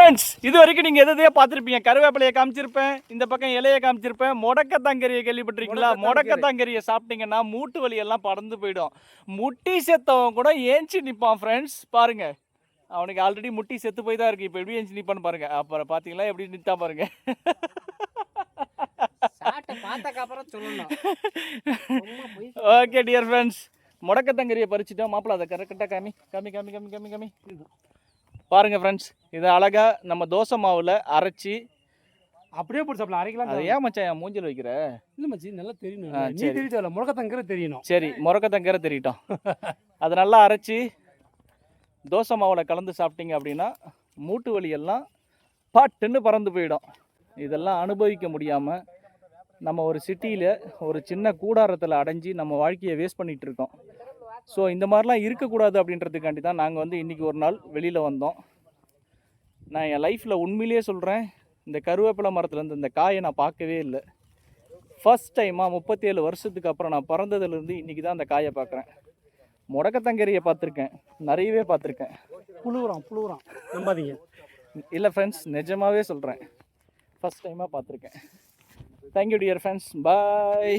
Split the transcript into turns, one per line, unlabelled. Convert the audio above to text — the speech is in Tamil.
ஃப்ரெண்ட்ஸ், இது வரைக்கும் நீங்கள் எதையோ பார்த்துருப்பீங்க. கருவேப்பிலையை காமிச்சிருப்பேன், இந்த பக்கம் இலையை காமிச்சிருப்பேன். முடக்கத்தாங்கரியை கேள்விப்பட்டிருக்கீங்களா? முடக்கத்தாங்கரியை சாப்பிட்டீங்கன்னா மூட்டு வலியெல்லாம் பறந்து போயிடும். முட்டி செத்தவன் கூட ஏஞ்சி நிற்பான் ஃப்ரெண்ட்ஸ். பாருங்கள், அவனுக்கு ஆல்ரெடி முட்டி செத்து போய் தான் இருக்குது. இப்போ எப்படி ஏஞ்சி நிற்பான்னு பாருங்கள். அப்புறம் பார்த்தீங்களா எப்படி நிற்கா பாருங்கள். ஓகே டியர் ஃப்ரெண்ட்ஸ், முடக்கத்தங்கரியை பறிச்சுட்டோம். மாப்பிள்ள அதை கரெக்டாக காமி காமி காமி காமி காமி காமி பாருங்கள் ஃப்ரெண்ட்ஸ். இதை அழகாக நம்ம தோசை மாவில் அரைச்சி
அப்படியே போட்டு சாப்பிடலாம். அரைக்கலாம்.
அதை ஏன் மச்சான் என் மூஞ்சில் வைக்கிற?
இல்லை மச்சி, நல்லா தெரியணும். சரி, தெரியல, முடக்கத்தங்கரை தெரியணும்.
சரி, முடக்கத்தங்கரை தெரியட்டும். அதை நல்லா அரைச்சி தோசை மாவில் கலந்து சாப்பிட்டீங்க அப்படின்னா மூட்டு வலியெல்லாம் பட்டுன்னு பறந்து போயிடும். இதெல்லாம் அனுபவிக்க முடியாமல் நம்ம ஒரு சிட்டியில் ஒரு சின்ன கூடாரத்தில் அடைஞ்சி நம்ம வாழ்க்கையை வேஸ்ட் பண்ணிகிட்டு இருக்கோம். ஸோ இந்த மாதிரிலாம் இருக்கக்கூடாது அப்படின்றதுக்காண்டி தான் நாங்கள் வந்து இன்றைக்கி ஒரு நாள் வெளியில் வந்தோம். நான் என் லைஃப்பில் உண்மையிலேயே சொல்கிறேன், இந்த கருவேப்பிலை மரத்துலேருந்து இந்த காயை நான் பார்க்கவே இல்லை. ஃபஸ்ட் டைமாக 37 வருஷத்துக்கு அப்புறம் நான் பிறந்ததுலேருந்து இன்றைக்கி தான் அந்த காயை பார்க்குறேன். முடக்கத்தங்கரியை பார்த்துருக்கேன், நிறையவே பார்த்துருக்கேன்.
புழுவுறான் நம்பாதீங்க.
இல்லை ஃப்ரெண்ட்ஸ், நிஜமாகவே சொல்கிறேன், ஃபஸ்ட் டைமாக பார்த்துருக்கேன். தேங்க்யூ டியர் ஃப்ரெண்ட்ஸ், பாய்.